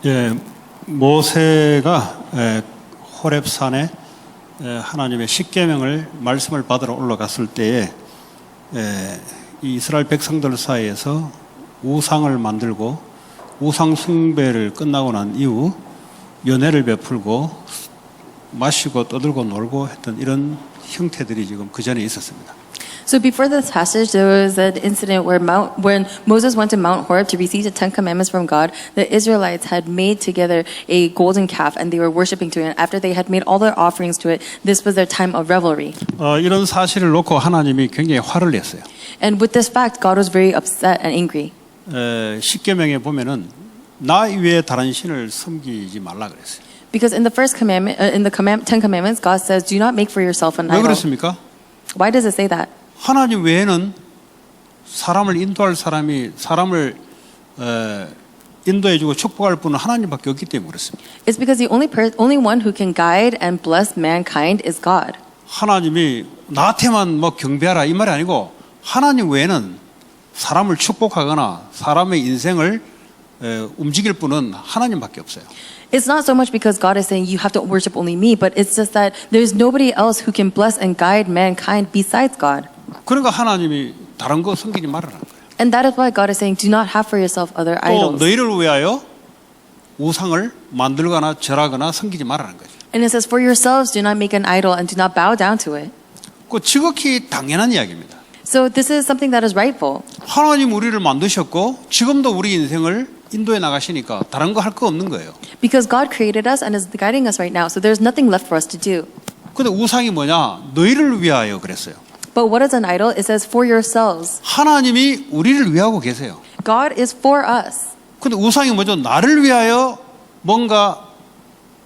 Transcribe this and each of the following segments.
예, 모세가 호렙산에 하나님의 십계명을 말씀을 받으러 올라갔을 때에 이 이스라엘 백성들 사이에서 우상을 만들고 우상 숭배를 끝나고 난 이후 연회를 베풀고 마시고 떠들고 놀고 했던 이런 형태들이 지금 그 전에 있었습니다. So before this passage, there was an incident where when Moses went to Mount Horeb to receive the 10 Commandments from God, the Israelites had made together a golden calf and they were worshiping to it. And after they had made all their offerings to it, this was their time of revelry. 이런 사실을 놓고 하나님이 굉장히 화를 냈어요. And with this fact, God was very upset and angry. 십계명에 보면은 나 이외에 다른 신을 섬기지 말라 그랬어요. Because in the first commandment, in the 10 Commandments, God says, "Do not make for yourself an 왜 idol." 그렇습니까? Why does it say that? 하나님 외에는 사람을 인도할 사람이 사람을 인도해주고 축복할 분은 하나님밖에 없기 때문에 그렇습니다. It's because the only one who can guide and bless mankind is God. 하나님이 나한테만 뭐 경배하라 이 말이 아니고 하나님 외에는 사람을 축복하거나 사람의 인생을 움직일 분은 하나님밖에 없어요. It's not so much because God is saying you have to worship only me, but it's just that there's nobody else who can bless and guide mankind besides God. 그러니까 하나님이 다른 거 섬기지 말라는 거예요. And that is why God is saying, do not have for yourself other 또 idols. 너희를 위하여 우상을 만들거나 절하거나 섬기지 말라는 거죠. And it says, for yourselves, do not make an idol and do not bow down to it. 그 지극히 당연한 이야기입니다. So this is something that is rightful. 하나님 우리를 만드셨고 지금도 우리 인생을 인도해 나가시니까 다른 거 할 거 없는 거예요. Because God created us and is guiding us right now, so there's nothing left for us to do. 근데 우상이 뭐냐? 너희를 위하여 그랬어요. But what is an idol? It says, for yourselves. 하나님이 우리를 위하고 계세요. God is for us. 근데 우상이 뭐죠? 나를 위하여 뭔가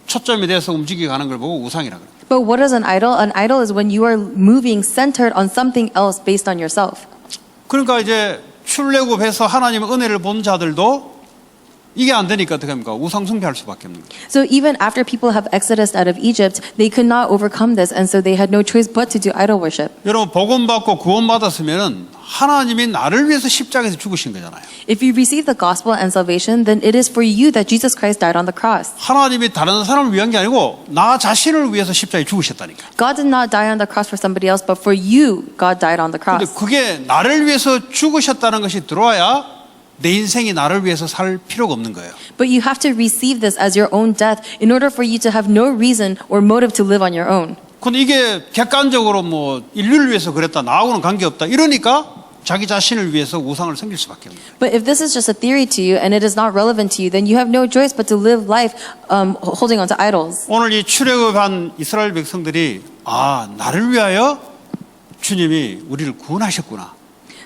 초점이 돼서 움직여 가는 걸 보고 우상이라 그래요. But what is an idol? An idol is when you are moving centered on something else based on yourself. 그러니까 이제 출애굽해서 하나님의 은혜를 본 자들도 이게 안 되니까 어떻게 합니까? 우상 숭배할 수밖에 없는 거예요. So even after people have exodus out of Egypt, they could not overcome this, and so they had no choice but to do idol worship. 여러분 복음 받고 구원 받았으면은 하나님이 나를 위해서 십자가에서 죽으신 거잖아요. If you receive the gospel and salvation, then it is for you that Jesus Christ died on the cross. 하나님이 다른 사람을 위한 게 아니고 나 자신을 위해서 십자가에 죽으셨다니까. God did not die on the cross for somebody else, but for you, God died on the 근데 cross. 그게 나를 위해서 죽으셨다는 것이 들어와야 내 인생이 나를 위해서 살 필요가 없는 거예요. But you have to receive this as your own death in order for you to have no reason or motive to live on your own. 근데 이게 객관적으로 뭐 인류를 위해서 그랬다 나하고는 관계없다 이러니까 자기 자신을 위해서 우상을 섬길 수밖에 없는 거예요. But if this is just a theory to you and it is not relevant to you, then you have no choice but to live life holding on to idols. 오늘 이 출애굽한 이스라엘 백성들이 나를 위하여 주님이 우리를 구원하셨구나.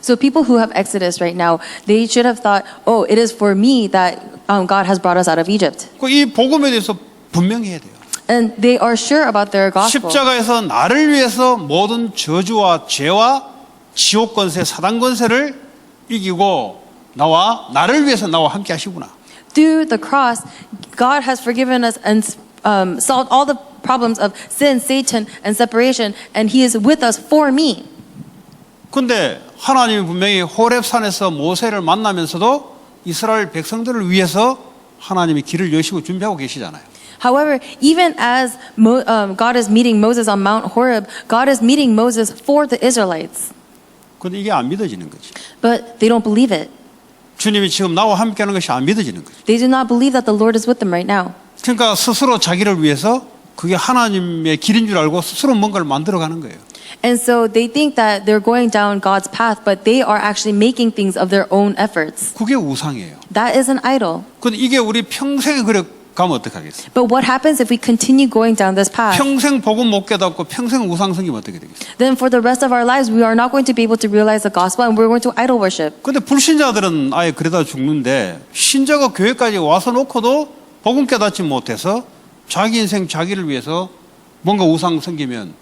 So people who have Exodus right now, they should have thought, oh, it is for me that God has brought us out of Egypt. 이 복음에 대해서 분명히 해야 돼요. And they are sure about their gospel. 십자가에서 나를 위해서 모든 저주와 죄와 지옥 권세, 사단 권세를 이기고 나를 위해서 나와 함께 하시구나. Through the cross, God has forgiven us and solved all the problems of sin, Satan, and separation, and He is with us for me. 근데 하나님이 분명히 호렙산에서 모세를 만나면서도 이스라엘 백성들을 위해서 하나님이 길을 여시고 준비하고 계시잖아요. However, even as God is meeting Moses on Mount Horeb, God is meeting Moses for the Israelites. 근데 이게 안 믿어지는 거지. But they don't believe it. 주님이 지금 나와 함께하는 것이 안 믿어지는 거지. They do not believe that the Lord is with them right now. 그러니까 스스로 자기를 위해서 그게 하나님의 길인 줄 알고 스스로 뭔가를 만들어가는 거예요. And so they think that they're going down God's path, but they are actually making things of their own efforts. 그게 우상이에요. That is an idol. 근데 이게 우리 평생에 그래 가면 어떡하겠어요? But what happens if we continue going down this path? 평생 복음 못 깨닫고 평생 우상 섬기면 어떻게 되겠어요? Then for the rest of our lives, we are not going to be able to realize the gospel and we're going to idol worship. 근데 불신자들은 아예 그러다 죽는데 신자가 교회까지 와서 놓고도 복음 깨닫지 못해서 자기 인생 자기를 위해서 뭔가 우상 섬기면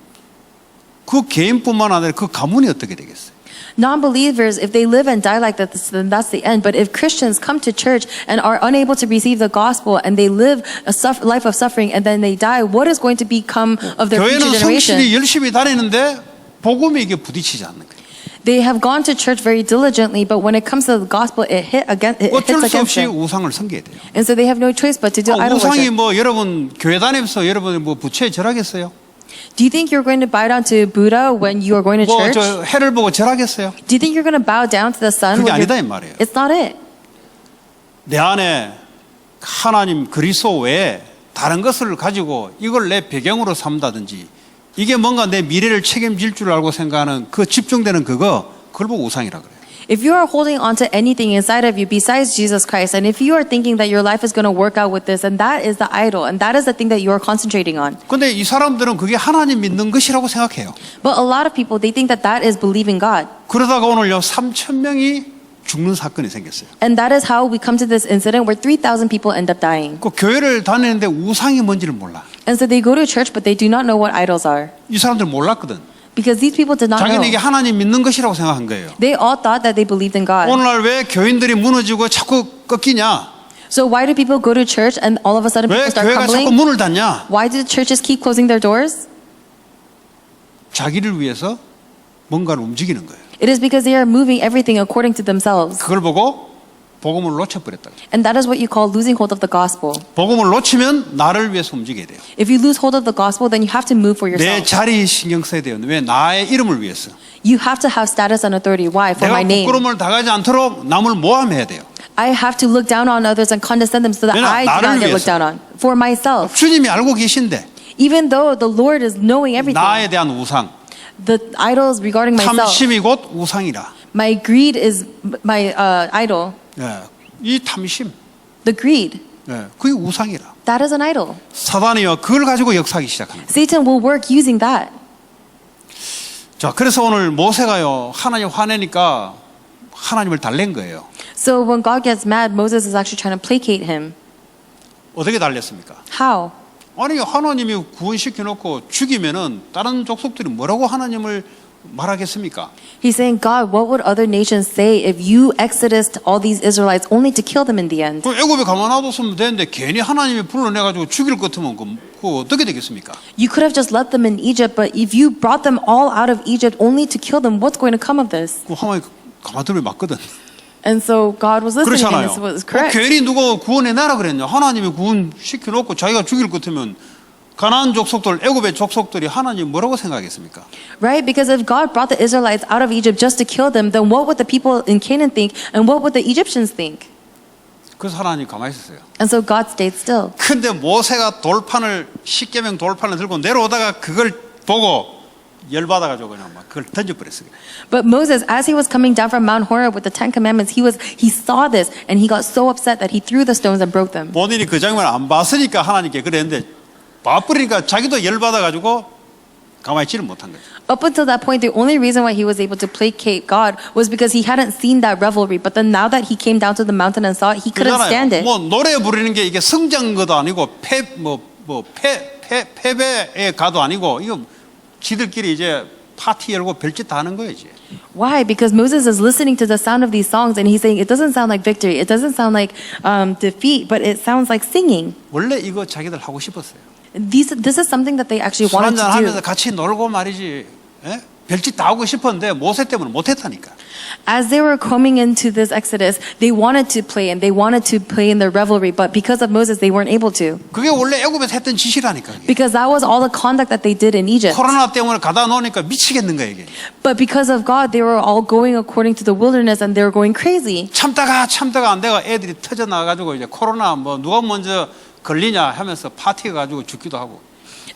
그 개인뿐만 아니라 그 가문이 어떻게 되겠어요? Non-believers, if they live and die like that, then that's the end. But if Christians come to church and are unable to receive the gospel and they live a life of suffering and then they die, what is going to become of their future 교회는 generation? 성실히 열심히 다니는데 복음이 이게 부딪히지 않는 거예요. They have gone to church very diligently, but when it comes to the gospel, it hits 어쩔 수 against 없이 them. 우상을 섬겨야 돼요. And so they have no choice but to do idol 우상이 worship. 뭐 여러분 교회 다니면서 여러분이 뭐 부처에 절하겠어요? Do you think you're going to bow down to Buddha when you are going to 뭐 church? 저 해를 보고 절하겠어요? Do you think you're going to bow down to the sun? 그게 when 아니다 이 you're- 말이에요. It's not it. 내 안에 하나님 그리스도 외에 다른 것을 가지고 이걸 내 배경으로 삼다든지 이게 뭔가 내 미래를 책임질 줄 알고 생각하는 그 집중되는 그걸 보고 우상이라 그래요. If you are holding on to anything inside of you besides Jesus Christ, and if you are thinking that your life is going to work out with this, and that is the idol, and that is the thing that you are concentrating on. 근데 이 사람들은 그게 하나님 믿는 것이라고 생각해요. But a lot of people, they think that that is believing God. 그러다가 오늘요 3,000명이 죽는 사건이 생겼어요. And that is how we come to this incident where 3,000 people end up dying. 그 교회를 다니는데 우상이 뭔지를 몰라. And so they go to church, but they do not know what idols are. 이 사람들 몰랐거든. Because these people did not know. 자기는 이게 하나님 믿는 것이라고 생각한 거예요. They all thought that they believed in God. 오늘날 왜 교인들이 무너지고 자꾸 꺾이냐? So why do people go to church and all of a sudden 왜 people start 교회가 자꾸 crumbling? 문을 닫냐? Why do churches keep closing their doors? 자기를 위해서 뭔가를 움직이는 거예요. It is because they are moving everything according to themselves. 그걸 보고 복음을 놓쳐버렸다. And that is what you call losing hold of the gospel. 복음을 놓치면 나를 위해서 움직여야 돼요. If you lose hold of the gospel, then you have to move for 내 yourself. 자리 신경 써야 돼요. 왜? 나의 이름을 위해서. You have to have status and authority. Why? For 내가 my name. 부끄러움을 당하지 않도록 남을 모함해야 돼요. I have to look down on others and condescend them so that 왜냐? I do 나를 not get 위해서. looked down on. For myself. 주님이 알고 계신데 Even though the Lord is knowing everything. 나에 대한 우상, The idols regarding myself. 탐심이 곧 우상이라. My greed is my idol. 예, 이 탐심, The greed. 예, 그게 우상이라. That is an idol. 사단이요 그걸 가지고 역사하기 시작하는 거예요. Satan will work using that. 자, 그래서 오늘 모세가요 하나님 화내니까 하나님을 달랜 거예요. So when God gets mad, Moses is actually trying to placate him. 어떻게 달랬습니까? How? 아니 하나님이 구원시켜 놓고 죽이면은 다른 족속들이 뭐라고 하나님을 말하겠습니까? He's saying, God, what would other nations say if you exodused all these Israelites only to kill them in the end? 그 애굽에 가만 놔뒀으면 되는데 괜히 하나님이 불러내 가지고 죽일 것 같으면 그거 어떻게 되겠습니까? You could have just let them in Egypt, but if you brought them all out of Egypt only to kill them, what's going to come of this? 그 하나님 가만 두면 맞거든. And so God was listening and 그렇잖아요. this was 그 correct. 괜히 누가 구원해 내라 그랬냐? 하나님이 구원시켜 놓고 자기가 죽일 것 같으면 가나안 족속들, 애굽의 족속들이 하나님 뭐라고 생각하겠습니까? Right? Because if God brought the Israelites out of Egypt just to kill them, then what would the people in Canaan think and what would the Egyptians think? 그래서 하나님 가만히 있었어요. And so God stayed still. 근데 모세가 돌판을 십계명 돌판을 들고 내려오다가 그걸 보고 열받아가지고 그냥 막 그걸 던져버렸어요. But Moses, as he was coming down from Mount Horeb with the Ten Commandments, he saw this and he got so upset that he threw the stones and broke them. 본인이 그 장면을 안 봤으니까 하나님께 그랬는데 봐버리니까 자기도 열받아가지고 가만히 있지를 못한 거죠. Up until that point, the only reason why he was able to placate God was because he hadn't seen that revelry. But then now that he came down to the mountain and saw it, he couldn't stand it. 뭐 노래 부르는 게 이게 성장거도 아니고 패배의 가도 아니고 이거 지들끼리 이제 파티 열고 별짓 다 하는 거예요 이제. Why? Because Moses is listening to the sound of these songs and he's saying, it doesn't sound like victory. It doesn't sound like defeat, but it sounds like singing. 원래 이거 자기들 하고 싶었어요. This is something that they actually 술 wanted 한잔 to 하면서 do. 같이 놀고 말이지. 예? 별짓 다 하고 싶었는데 모세 때문에 못했다니까. As they were coming into this Exodus, they wanted to play and they wanted to play in their revelry, but because of Moses, they weren't able to. 그게 원래 애굽에서 했던 짓이라니까. 그게. Because that was all the conduct that they did in Egypt. 코로나 때문에 가다 놓으니까 미치겠는 거야 이게. But because of God, they were all going according to the wilderness and they were going crazy. 참다가 안 돼가 애들이 터져 나가지고 이제 코로나 뭐 누가 먼저 걸리냐 하면서 파티 가지고 죽기도 하고.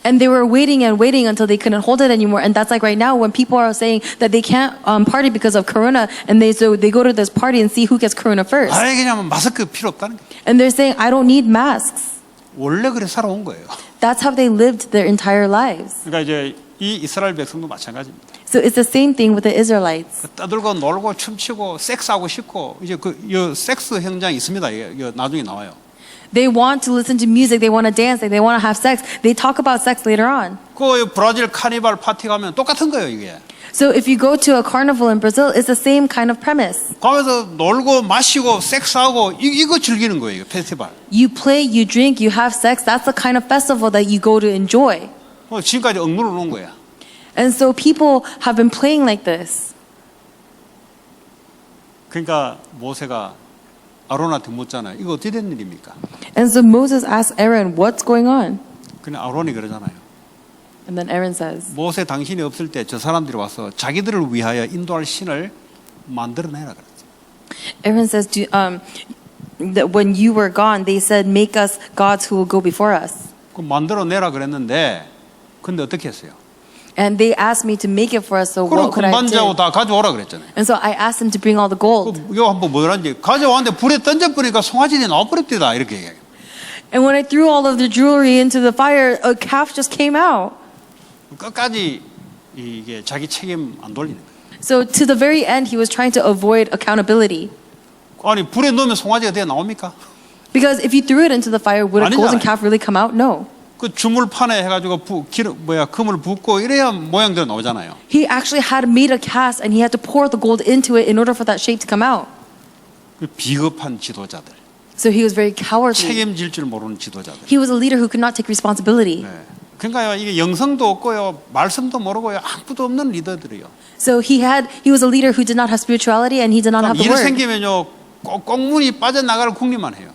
And they were waiting and waiting until they couldn't hold it anymore. And that's like right now when people are saying that they can't party because of Corona, and they go to this party and see who gets Corona first. 아예 그냥 마스크 필요 없다는 게. And they're saying, I don't need masks. 원래 그래 살아온 거예요. That's how they lived their entire lives. 그러니까 이제 이 이스라엘 백성도 마찬가지입니다. So it's the same thing with the Israelites. 떠들고 놀고 춤추고 섹스하고 싶고 이제 이 섹스 현장이 있습니다. 이게 나중에 나와요. They want to listen to music, they want to dance, they want to have sex. They talk about sex later on. 그 브라질 카니발 파티 가면 똑같은 거예요 이게. So if you go to a carnival in Brazil, it's the same kind of premise. 가면서 놀고 마시고 섹스하고 이거 즐기는 거예요 이거 페스티벌. You play, you drink, you have sex. That's the kind of festival that you go to enjoy. 지금까지 억누르 놓은 거야. And so people have been playing like this. 그러니까 모세가 아론한테 묻잖아요. 이거 어떻게 된 일입니까? And so Moses asked Aaron, what's going on? 그냥 아론이 그러잖아요. And then Aaron says, 모세 당신이 없을 때 저 사람들이 와서 자기들을 위하여 인도할 신을 만들어내라 그랬죠. Aaron says, that when you were gone, they said, make us gods who will go before us. 그 만들어내라 그랬는데 근데 어떻게 했어요? And they asked me to make it for us, so 그럼 what could I 금반지하고 do? 다 가져오라 그랬잖아요. And so I asked him to bring all the gold. 이거 한번 뭐라는지 가져왔는데 불에 던져버리니까 송아지들이 나와버렸다 이렇게 얘기해요. And when I threw all of the jewelry into the fire, a calf just came out. 끝까지 이게 자기 책임 안 돌리는 거예요. So to the very end, he was trying to avoid accountability. 아니 불에 넣으면 송아지가 돼 나옵니까? Because if you threw it into the fire, would a golden 아니잖아요. calf really come out? No. 그 주물판에 해가지고 금을 붓고 이래야 모양대로 나오잖아요. He actually had made a cast and he had to pour the gold into it in order for that shape to come out. 그 비겁한 지도자들, So he was very cowardly. 책임질 줄 모르는 지도자들. He was a leader who could not take responsibility. 네. 그러니까요 이게 영성도 없고요 말씀도 모르고요 아무것도 없는 리더들이요. So he was a leader who did not have spirituality and he did not have the 일 word. 생기면요 꽁문이 빠져나갈 궁리만 해요.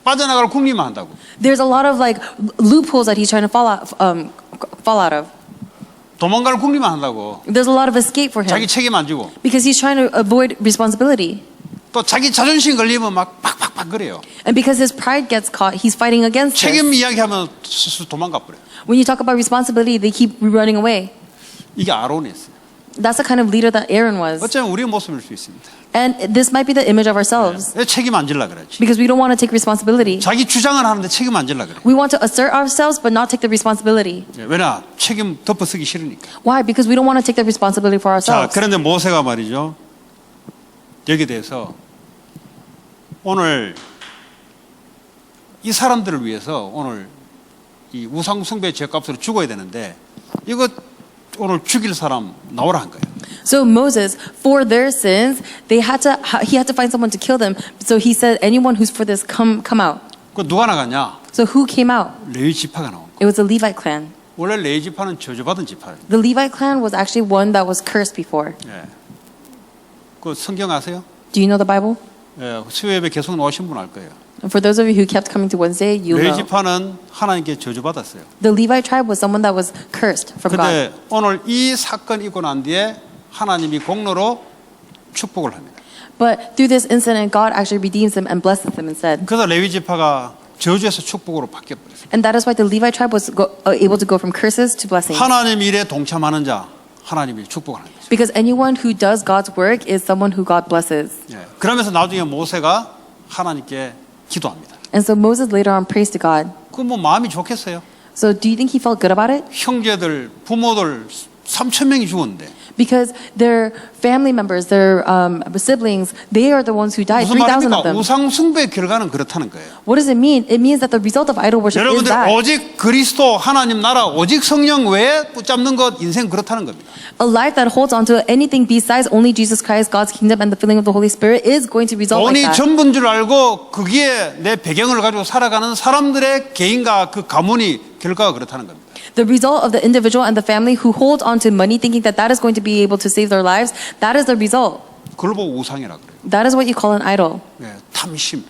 빠져나갈 궁리만 한다고. There's a lot of like loopholes that he's trying to fall out of. 도망갈 궁리만 한다고. There's a lot of escape for him 자기 책임 안 지고 because he's trying to avoid responsibility. 또 자기 자존심 걸리면 막 팍팍팍 그래요. And because his pride gets caught, he's fighting against 책임 it. 이야기하면 스스로 도망가 버려요. When you talk about responsibility, they keep running away. 이게 아론이었어요. That's the kind of leader that Aaron was. 어쩌면 우리의 모습일 수 있습니다. And this might be the image of ourselves 왜 책임 안 질라 그러지? because we don't want to take responsibility. 자기 주장을 하는데 책임 안 질라 그래. We want to assert ourselves but not take the responsibility. 왜냐? 책임 덮어쓰기 싫으니까. Why? Because we don't want to take the responsibility for 자, ourselves. 그런데 모세가 말이죠. 여기에 대해서 오늘 이 사람들을 위해서 오늘 이 우상 숭배 죄값으로 죽어야 되는데 이거 오늘 죽일 사람 나오라 한 거예요. So Moses, for their sins, he had to find someone to kill them. So he said, anyone who's for this, come out. 그 누가 나갔냐? So who came out? 레위 지파가 나온 거예요. It was the Levite clan. 원래 레위 지파는 저주받은 지파예요. The Levite clan was actually one that was cursed before. 예. 그 성경 아세요? Do you know the Bible? 예, 수요예배 계속 나오신 분 알 거예요. And for those of you who kept coming to Wednesday, you 레위 know. 지파는 하나님께 저주받았어요. The Levite tribe was someone that was cursed from God. 근데 오늘 이 사건이 있고 난 뒤에 하나님이 공로로 축복을 합니다. But through this incident, God actually redeems them and blesses them instead. 그래서 레위 지파가 저주에서 축복으로 바뀌어 버렸어요. And that is why the Levite tribe was able to go from curses to blessings. 하나님 일에 동참하는 자 하나님이 축복하는 거죠. Because anyone who does God's work is someone who God blesses. 예. 그러면서 나중에 모세가 하나님께 기도합니다. And so Moses later on prays to God. 그 뭐 마음이 좋겠어요? So do you think he felt good about it? 형제들, 부모들 3,000명이 죽었는데 Because their family members, their siblings, they are the ones who died. 무슨 3,000 of 말입니까? them. 우상 숭배의 결과는 그렇다는 거예요. What does it mean? It means that the result of idol worship is 여러분들 that. 오직 그리스도 하나님 나라 오직 성령 외에 붙잡는 것 인생 그렇다는 겁니다. A life that holds on to anything besides only Jesus Christ, God's kingdom, and the filling of the Holy Spirit is going to result like 돈이 that. 전부인 줄 알고 거기에 내 배경을 가지고 살아가는 사람들의 개인과 그 가문이 결과가 그렇다는 겁니다. The result of the individual and the family who hold on to money thinking that that is going to be able to save their lives, that is the result. 그걸 보고 우상이라 그래요. That is what you call an idol. 네, 탐심,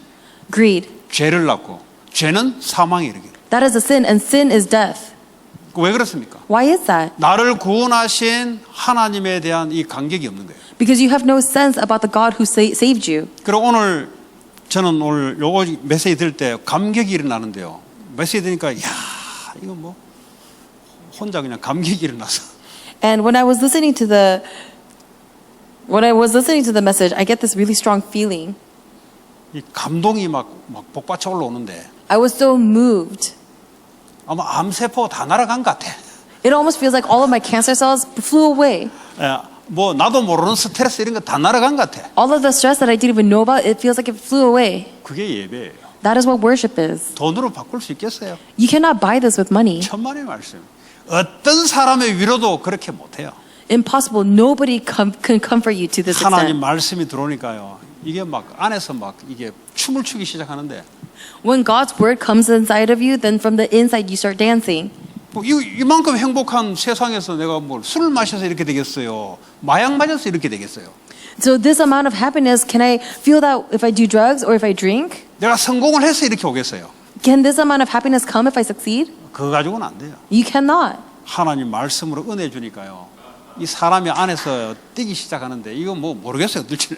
Greed. 죄를 낳고 죄는 사망에 이르게. That is a sin, and sin is death. 왜 그렇습니까? Why is that? 나를 구원하신 하나님에 대한 이 감격이 없는 거예요. Because you have no sense about the God who saved you. 그리고 오늘 저는 오늘 요거 메시지 들을 때 감격이 일어나는데요. 메시지 들으니까 야 이거 뭐 혼자 그냥 감격이 일어나서 And when I was listening to the message, I get this really strong feeling. 이 감동이 막 복받쳐 올라오는데 I was so moved. 아마 암세포 다 날아간 것 같아. It almost feels like all of my cancer cells flew away. 뭐 나도 모르는 스트레스 이런 거 다 날아간 것 같아. All of the stress that I didn't even know about, it feels like it flew away. 그게 예배예요. That is what worship is. 돈으로 바꿀 수 있겠어요? You cannot buy this with money. 천만의 말씀. 어떤 사람의 위로도 그렇게 못해요. Impossible. Nobody can comfort you to this 하나님 extent. 말씀이 들어오니까요. 이게 막 안에서 막 이게 춤을 추기 시작하는데 When God's word comes inside of you, then from the inside you start dancing. 뭐 이만큼 행복한 세상에서 내가 뭘 술을 마셔서 이렇게 되겠어요? 마약 맞아서 이렇게 되겠어요? So this amount of happiness, can I feel that if I do drugs or if I drink? 내가 성공을 해서 이렇게 오겠어요. Can this amount of happiness come if I succeed? 그거 가지고는 안 돼요. You cannot. 하나님 말씀으로 은혜 주니까요. 이 사람이 안에서 뛰기 시작하는데 이거 뭐 모르겠어요. 어떨지.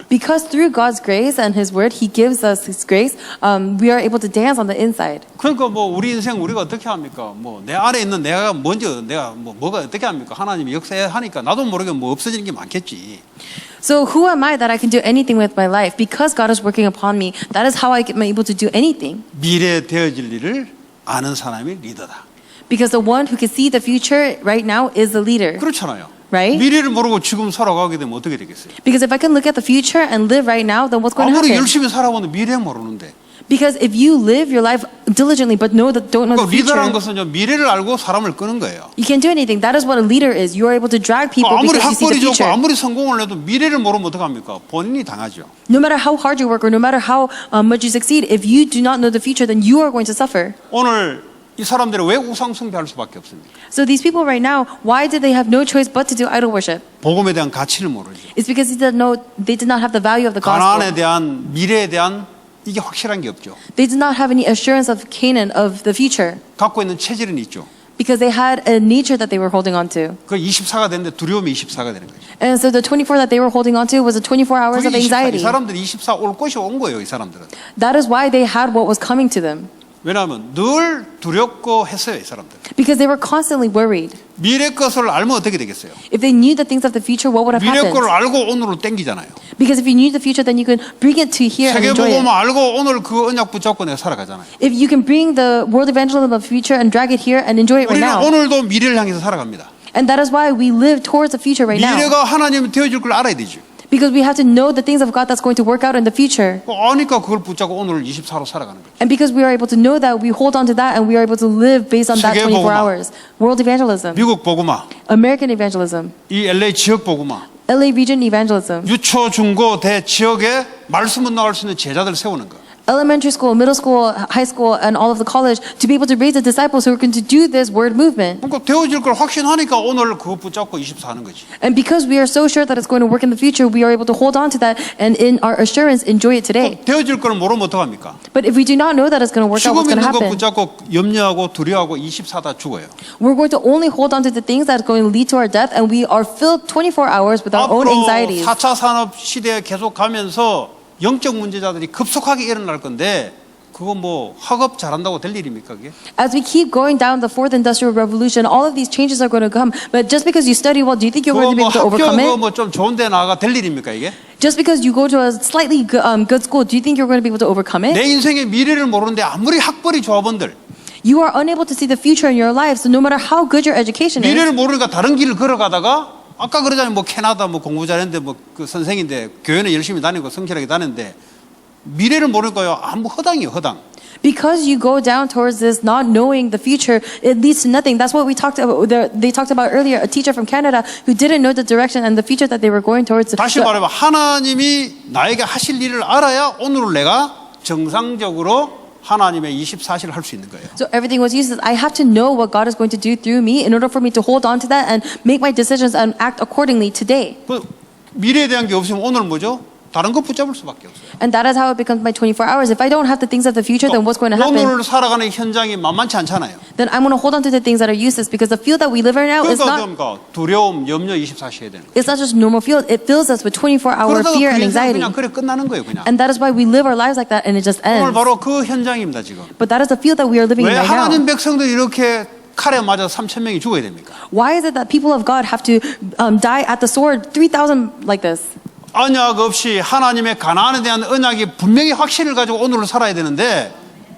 Because through God's grace and His Word, He gives us His grace, we are able to dance on the inside. 그러니까 뭐 우리 인생 우리가 어떻게 합니까? 뭐 내 안에 있는 내가 먼저 내가 뭐가 어떻게 합니까? 하나님이 역사하니까 나도 모르게 뭐 없어지는 게 많겠지. So who am I that I can do anything with my life? Because God is working upon me, that is how I am able to do anything. 미래 되어질 일을 아는 사람이 리더다. Because the one who can see the future right now is the leader. 그렇잖아요. Right? 미래를 모르고 지금 살아가게 되면 어떻게 되겠어요? Because if I can look at the future and live right now, then what's going to 아무리 happen? 열심히 살아보는데 미래 모르는데. Because if you live your life diligently but don't know 그러니까 the future, 리더라는 것은 미래를 알고 사람을 끄는 거예요. you can't do anything. That is what a leader is. You are able to drag people 아무리 because you see 학벌이 the 좋고 future. 아무리 성공을 해도 미래를 모르면 어떡합니까? 본인이 당하죠. No matter how hard you work or no matter how much you succeed, if you do not know the future, then you are going to suffer. 오늘 이 사람들이 왜 우상 숭배할 수밖에 없습니까? So these people right now, why did they have no choice but to do idol worship? 복음에 대한 가치를 모르죠. It's because they did not have the value of the 가나안에 gospel. 대한 미래에 대한 이게 확실한 게 없죠. They did not have any assurance of Canaan, of the future, 갖고 있는 체질은 있죠. because they had a nature that they were holding on to. 그 24가 됐는데 두려움이 24가 되는 거죠. And so the 24 that they were holding on to was the 24 hours of 그게 24, 이 anxiety. 사람들이 24 올 것이 온 거예요. 이 사람들은. That is why they had what was coming to them. 왜냐하면 늘 두렵고 했어요. 이 사람들. Because they were constantly worried. 미래 것을 알면 어떻게 되겠어요? If they knew the things of the future, what would have 미래 happened? 것을 알고 오늘로 땡기잖아요. Because if you knew the future, then you could bring it to here and enjoy it. 세계복음을 알고 오늘 그 언약 붙잡고 내가 살아가잖아요. If you can bring the world evangelism of the future and drag it here and enjoy it right 우리는 now. 오늘도 미래를 향해서 살아갑니다. And that is why we live towards the future right now. 미래가 하나님이 되어줄 걸 알아야 되죠. Because we have to know the things of God that's going to work out in the future. 아니까 그걸 붙잡고 오늘 24로 살아가는 거죠. And because we are able to know that, we hold on to that and we are able to live based on that 세계 24 복음화. hours. World evangelism, 미국 복음화, American evangelism, 이 LA 지역 복음화, LA region evangelism, 유초, 중고, 대 지역에 말씀은 나갈 수 있는 제자들 세우는 거. elementary school, middle school, high school, and all of the college to be able to raise the disciples who are going to do this word movement. 그러니까 되어질 걸 확신하니까 오늘 그거 붙잡고 24 하는 거지. And because we are so sure that it's going to work in the future, we are able to hold on to that and in our assurance enjoy it today. 되어질 걸 모르면 어떡합니까? But if we do not know that it's going to work out, 지금 what's going to 있는 거 happen? 붙잡고 염려하고 두려워하고 24다 죽어요. We're going to only hold on to the things that are going to lead to our death, and we are filled 24 hours with our own 앞으로 anxieties. 4차 산업 시대에 계속 가면서 영적 문제자들이 급속하게 일어날 건데 그거 뭐 학업 잘한다고 될 일입니까 그게? As we keep going down the fourth industrial revolution, all of these changes are going to come. But just because you study well, do you think you're 그거 going to be 뭐 able to 학교 overcome 그거 it? 뭐 좀 좋은 데 나가 될 일입니까 이게? Just because you go to a slightly good school, do you think you're going to be able to overcome it? 내 인생의 미래를 모르는데 아무리 학벌이 좋아본들 You are unable to see the future in your life, so no matter how good your education is, 미래를 모르니까 다른 길을 걸어가다가 아까 그러잖아요. 뭐 캐나다 뭐 공부 잘했는데 뭐 그 선생인데 교회는 열심히 다니고 성실하게 다니는데 미래를 모르니까요 아무 허당이에요 허당. because you go down towards this not knowing the future, it leads to nothing. That's what we talked about. They talked about earlier. A teacher from Canada who didn't know the direction and the future that they were going towards. 다시 말해봐 하나님이 나에게 하실 일을 알아야 오늘 내가 정상적으로 하나님의 24시를 할 수 있는 거예요. So everything was useless. I have to know what God is going to do through me in order for me to hold on to that and make my decisions and act accordingly today. 그 미래에 대한 게 없으면 오늘 뭐죠? 다른 거 붙잡을 수밖에 없어요. And that is how it becomes my 24 hours. If I don't have the things of the future, then what's going to happen? 오늘 살아가는 현장이 만만치 않잖아요. Then I'm going to hold on to the things that are useless because the field that we live in now is 그러니까 not. 그러니까 두려움, 염려 24시 해야 되는 거예요. It's not just normal field. It fills us with 24-hour 그러다가 fear 그 and 인생 anxiety. 그냥 그래 끝나는 거예요, 그냥. And that is why we live our lives like that and it just 오늘 ends. 바로 그 현장입니다, 지금. But that is the field that we are living in 왜 right now. 하나님 백성들이 이렇게 칼에 맞아 3천 명이 죽어야 됩니까? Why is it that people of God have to die at the sword 3,000 like this? 언약 없이 하나님의 가나안에 대한 언약이 분명히 확신을 가지고 오늘을 살아야 되는데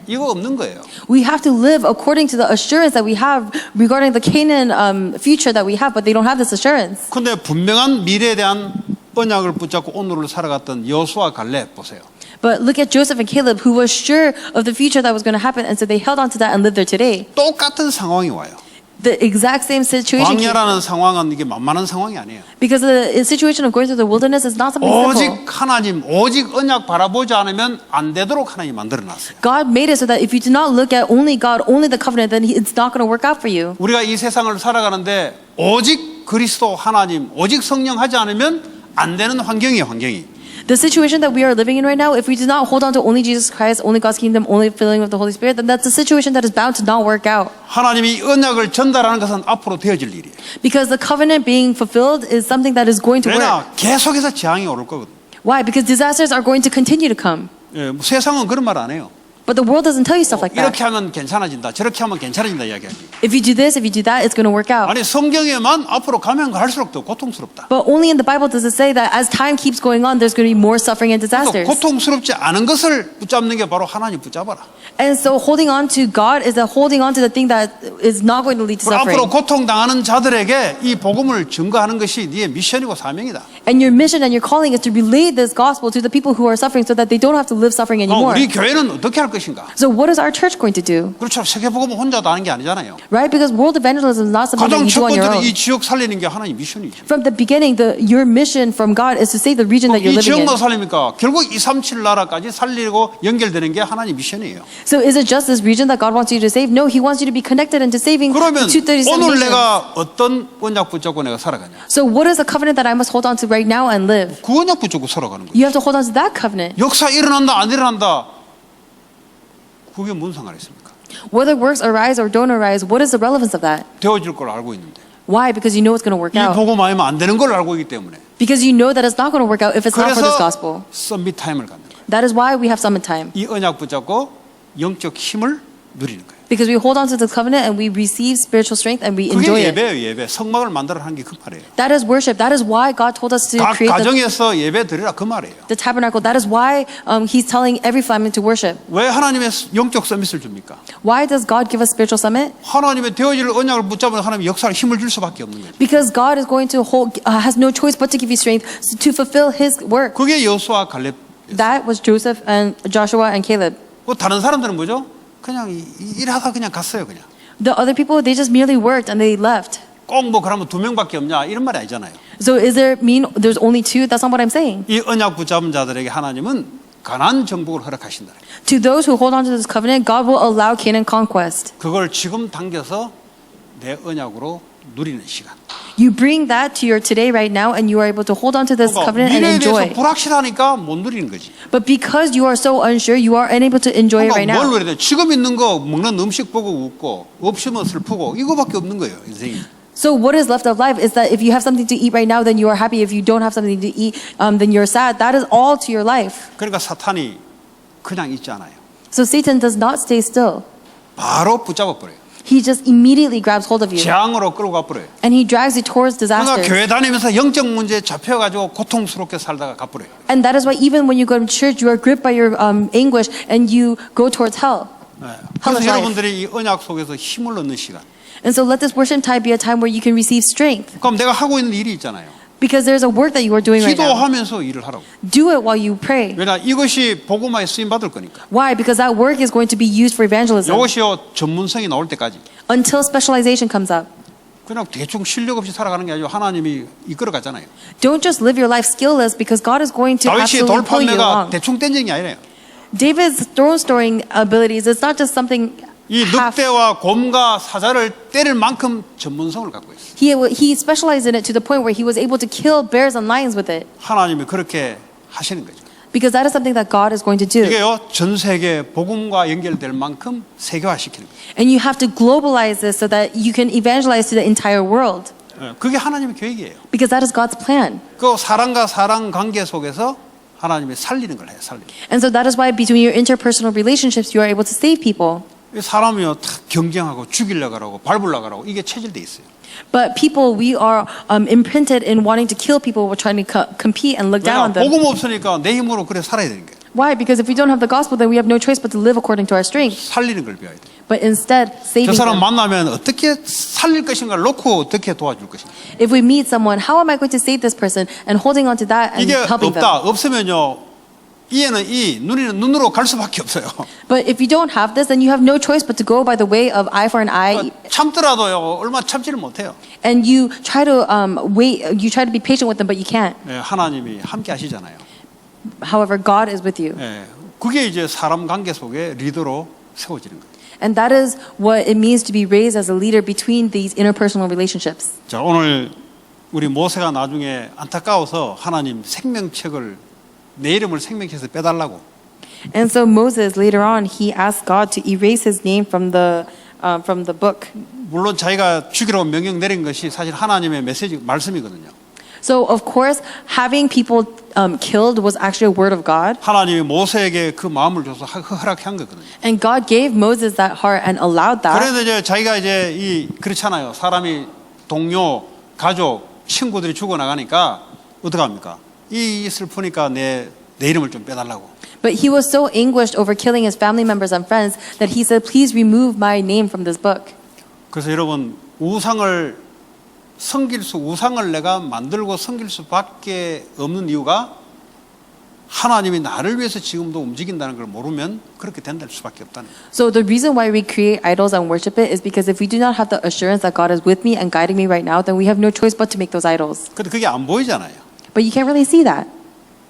이거 없는 거예요. We have to live according to the assurance that we have regarding the Canaan future that we have, but they don't have this assurance. 근데 분명한 미래에 대한 언약을 붙잡고 오늘을 살아갔던 여수와 갈렙 보세요. But look at Joseph and Caleb, who was sure of the future that was going to happen, and so they held on to that and lived there today. 똑같은 상황이 와요. The exact same situation. 광야라는 상황은 이게 만만한 상황이 아니에요. Because the situation of going through the wilderness is not something 오직 simple. 하나님, 오직 언약 바라보지 않으면 안 되도록 하나님 만들어놨어요. God made it so that if you do not look at only God, only the covenant, then it's not going to work out for you. 우리가 이 세상을 살아가는데 오직 그리스도 하나님, 오직 성령 하지 않으면 안 되는 환경이에요, 환경이. The situation that we are living in right now, if we do not hold on to only Jesus Christ, only God's kingdom, only filling with the Holy Spirit, then that's a situation that is bound to not work out. 하나님이 언약을 전달하는 것은 앞으로 되어질 일이에요. Because the covenant being fulfilled is something that is going to work. 왜냐? 계속해서 재앙이 오를 거거든. Why? Because disasters are going to continue to come. 예, 뭐 세상은 그런 말 안 해요. But the world doesn't tell you stuff like that. 이렇게 하면 괜찮아진다, 저렇게 하면 괜찮아진다 이야기하지. If you do this, if you do that, it's going to work out. 아니 성경에만 앞으로 가면 갈수록 더 고통스럽다. But only in the Bible does it say that as time keeps going on, there's going to be more suffering and 또 disasters. 고통스럽지 않은 것을 붙잡는 게 바로 하나님 붙잡아라. And so holding on to God is that holding on to the thing that is not going to lead to 그리고 앞으로 suffering. 고통당하는 자들에게 이 복음을 증거하는 것이 네의 미션이고 사명이다. And your mission and your calling is to relay this gospel to the people who are suffering so that they don't have to live suffering anymore. 우리 교회는 어떻게 할 것인가? So what is our church going to do? 그렇죠. 세계복음은 혼자도 하는 게 아니잖아요. Right? Because world evangelism is not something that 가장 you 첫 do on your 번째로 own. 이 지역 살리는 게 하나님 미션이죠. From the beginning, your mission from God is to save the region that you're 이 living in. 지역만 살립니까? 결국 237 나라까지 살리고 연결되는 게 하나님 미션이에요. So is it just this region that God wants you to save? No, He wants you to be connected into saving 그러면 the 237 오늘 nations. 내가 어떤 언약 붙잡고 내가 살아가냐? So what is the covenant that I must hold on to right now and live? 그 언약 붙잡고 살아가는 거예요. You have to hold on to that covenant. 역사 일어난다 안 일어난다 그게 뭔 상관이 있습니까? Whether works arise or don't arise, what is the relevance of that? 되어질 걸 알고 있는데 Why? Because you know it's going to work 이 out. 복음 아니면 안 되는 걸 알고 있기 때문에 Because you know that it's not going to work out if it's not for this gospel. 그래서 썸밋 타임을 갖는 거예요. That is why we have summit time. 이 언약 붙잡고 영적 힘을 누리는 거예요. Because we hold on to the covenant and we receive spiritual strength and we 그게 enjoy it. 예배예요. 예배. 성막을 만들어 하는 게 그 말이에요. That is worship. That is why God told us to 각 create 가정에서 예배 드리라 그 말이에요. the tabernacle. That is why He's telling every family to worship. 왜 하나님의 영적 서밋을 줍니까? Why does God give us spiritual summit? 하나님의 되어질 언약을 붙잡으면 하나님의 역사를 힘을 줄 수밖에 없는 거죠. Because God is going to has no choice but to give you strength to fulfill His work. 그게 여호수아 갈렙. That was Joseph and Joshua and Caleb. 그 다른 사람들은 뭐죠? 그냥 일하다 그냥 갔어요, 그냥. The other people, they just merely worked and they left. 꼭 뭐 그러면 2명밖에 없냐 이런 말이 아니잖아요. So is there mean there's only two? That's not what I'm saying. 이 언약 붙잡은 자들에게 하나님은 가나안 정복을 허락하신다. To those who hold on to this covenant, God will allow Canaan conquest. 그걸 지금 당겨서 내 언약으로 누리는 시간. You bring that to your today right now and you are able to hold on to this covenant and 미래에 대해서 enjoy. 불확실하니까 못 누리는 거지. But because you are so unsure, you are unable to enjoy it right 뭘 now. 누려야 돼? 지금 있는 거 먹는 음식 보고 웃고 없으면 슬프고 이거밖에 없는 거예요, 인생이. So what is left of life is that if you have something to eat right now, then you are happy. If you don't have something to eat, then you're sad. That is all to your life. 그러니까 사탄이 그냥 있지 않아요. So Satan does not stay still. 바로 붙잡아 버려요. He just immediately grabs hold of you. 재앙으로 끌고 가 버려요. And he drags you towards 그러니까 disasters. 교회 다니면서 영적 문제에 잡혀가지고 고통스럽게 살다가 가 버려요. And that is why even when you go to church, you are gripped by your anguish and you go towards hell. 네. Hellish 그래서 life. 여러분들이 이 언약 속에서 힘을 얻는 시간. And so let this worship time be a time where you can receive strength. 그럼 내가 하고 있는 일이 있잖아요. Because there's a work that you are doing right now. 기도하면서 일을 하라고. Do it while you pray. 왜냐 이것이 복음화에 쓰임 받을 거니까. Why? Because that work is going to be used for evangelism. 이것이요 전문성이 나올 때까지. Until specialization comes up. 그냥 대충 실력 없이 살아가는 게 아니고 하나님이 이끌어 가잖아요. Don't just live your life skillless because God is going to 다윗이 absolutely pull you 돌판매가 along. 대충 뗀적이 아니래요. David's throne storing abilities, it's not just something 이 half. 늑대와 곰과 사자를 때릴 만큼 전문성을 갖고 있어요. He specialized in it to the point where he was able to kill bears and lions with it. 하나님이 그렇게 하시는 거죠. Because that is something that God is going to do. 이게요 전 세계 복음과 연결될 만큼 세계화시키는 거예요. And you have to globalize this so that you can evangelize to the entire world. 그게 하나님의 계획이에요. Because that is God's plan. 그 사람과 사람 관계 속에서 하나님이 살리는 걸 해요. 살리는. And so that is why between your interpersonal relationships, you are able to save people. 사람이요 다 경쟁하고 죽이려고 하고 밟으려고 하고 이게 체질돼 있어요. But people, we are imprinted in wanting to kill people. We're trying to compete and look 왜냐 down on them. 복음 없으니까 내 힘으로 그래 살아야 되는 거예요. Why? Because if we don't have the gospel, then we have no choice but to live according to our strength. 살리는 걸 배워야 돼. But instead, 저 saving 사람 them. 만나면 어떻게 살릴 것인가를 놓고 어떻게 도와줄 것인가. If we meet someone, how am I going to save this person? And holding on to that and 이게 helping them. 없다. 없으면요. 이에는 이, 눈에는 눈으로 갈 수밖에 없어요. But if you don't have this, then you have no choice but to go by the way of eye for an eye. 참더라도요. 얼마 참지를 못해요. And you try to wait, you try to be patient with them, but you can't. 예, 하나님이 함께 하시잖아요. However, God is with you. 예, 그게 이제 사람 관계 속에 리더로 세워지는 거예요. And that is what it means to be raised as a leader between these interpersonal relationships. 자, 오늘 우리 모세가 나중에 안타까워서 하나님 생명책을 내 이름을 생명책에서 빼달라고. And so Moses, later on, he asked God to erase his name from the book. 물론 자기가 죽이라고 명령 내린 것이 사실 하나님의 메시지 말씀이거든요. So, of course, having people killed was actually a word of God. 하나님이 모세에게 그 마음을 줘서 허락한 거거든요. And God gave Moses that heart and allowed that. 그래도 이제 자기가 이제 그렇잖아요. 사람이 동료, 가족, 친구들이 죽어 나가니까 어떡 합니까? 이 슬프니까 내 이름을 좀 빼달라고. But he was so anguished over killing his family members and friends that he said, "Please remove my name from this book." 그래서 여러분 우상을 내가 만들고 섬길 수밖에 없는 이유가 하나님이 나를 위해서 지금도 움직인다는 걸 모르면 그렇게 된다는 수밖에 없다는 거예요. So the reason why we create idols and worship it is because if we do not have the assurance that God is with me and guiding me right now, then we have no choice but to make those idols. 근데 그게 안 보이잖아요. But you can't really see that.